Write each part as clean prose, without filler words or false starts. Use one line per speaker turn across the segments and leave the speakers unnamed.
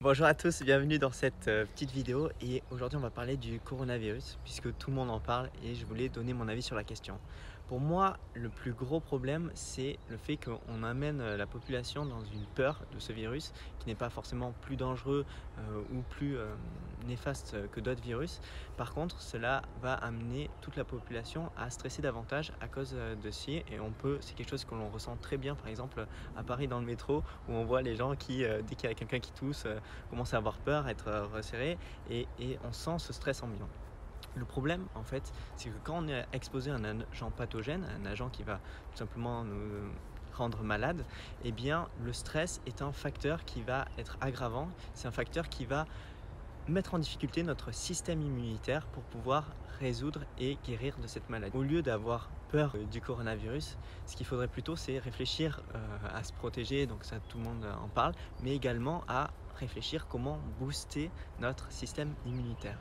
Bonjour à tous, bienvenue dans cette petite vidéo et aujourd'hui on va parler du coronavirus puisque tout le monde en parle et je voulais donner mon avis sur la question. Pour moi, le plus gros problème c'est le fait qu'on amène la population dans une peur de ce virus qui n'est pas forcément plus dangereux ou plus néfaste que d'autres virus. Par contre, cela va amener toute la population à stresser davantage à cause de ci et c'est quelque chose que l'on ressent très bien par exemple à Paris dans le métro où on voit les gens qui, dès qu'il y a quelqu'un qui tousse, commencent à avoir peur, à être resserrés et on sent ce stress ambiant. Le problème, en fait, c'est que quand on est exposé à un agent pathogène, un agent qui va tout simplement nous rendre malade, eh bien, le stress est un facteur qui va être aggravant. C'est un facteur qui va mettre en difficulté notre système immunitaire pour pouvoir résoudre et guérir de cette maladie. Au lieu d'avoir peur du coronavirus, ce qu'il faudrait plutôt c'est réfléchir à se protéger, donc ça tout le monde en parle, mais également à réfléchir comment booster notre système immunitaire.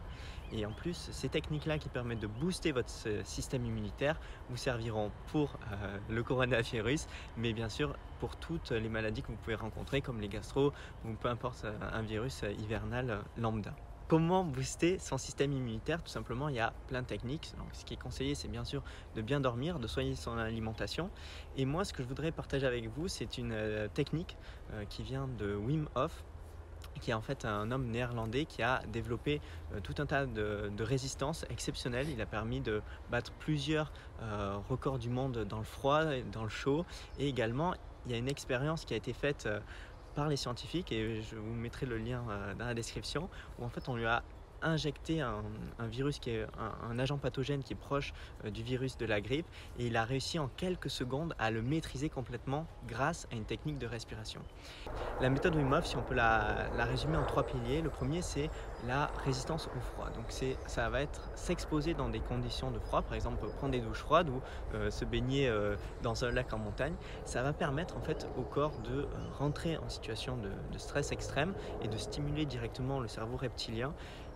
Et en plus, ces techniques-là qui permettent de booster votre système immunitaire vous serviront pour le coronavirus, mais bien sûr pour toutes les maladies que vous pouvez rencontrer comme les gastro ou peu importe un virus hivernal lambda. Comment booster son système immunitaire? Tout simplement, il y a plein de techniques. Donc, ce qui est conseillé, c'est bien sûr de bien dormir, de soigner son alimentation. Et moi, ce que je voudrais partager avec vous, c'est une technique qui vient de Wim Hof, qui est en fait un homme néerlandais qui a développé tout un tas de résistances exceptionnelles. Il a permis de battre plusieurs records du monde dans le froid, dans le chaud, et également il y a une expérience qui a été faite par les scientifiques, et je vous mettrai le lien dans la description, où en fait on lui a injecté un virus qui est un agent pathogène qui est proche du virus de la grippe, et il a réussi en quelques secondes à le maîtriser complètement grâce à une technique de respiration. La méthode Wim Hof, si on peut la résumer en 3 piliers, le premier c'est la résistance au froid. Donc ça va être s'exposer dans des conditions de froid, par exemple prendre des douches froides ou se baigner dans un lac en montagne. Ça va permettre en fait au corps de rentrer en situation de stress extrême et de stimuler directement le cerveau reptilien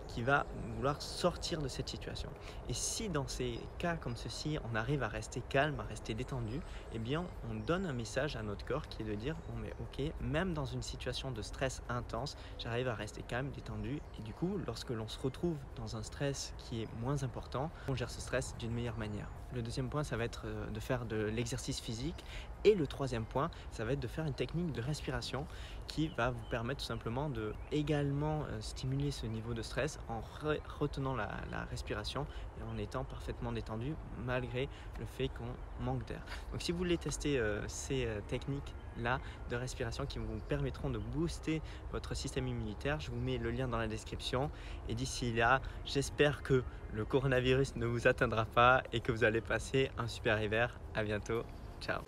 qui va vouloir sortir de cette situation. Et si dans ces cas comme ceci, on arrive à rester calme, à rester détendu, eh bien on donne un message à notre corps qui est de dire bon mais ok, même dans une situation de stress intense, j'arrive à rester calme, détendu, et du coup lorsque l'on se retrouve dans un stress qui est moins important, on gère ce stress d'une meilleure manière. Le deuxième point, ça va être de faire de l'exercice physique, et le troisième point, ça va être de faire une technique de respiration qui va vous permettre tout simplement de également stimuler ce niveau de stress en retenant la respiration et en étant parfaitement détendu malgré le fait qu'on manque d'air. Donc si vous voulez tester ces techniques là de respiration qui vous permettront de booster votre système immunitaire, je vous mets le lien dans la description, et d'ici là j'espère que le coronavirus ne vous atteindra pas et que vous allez passer un super hiver. À bientôt, ciao.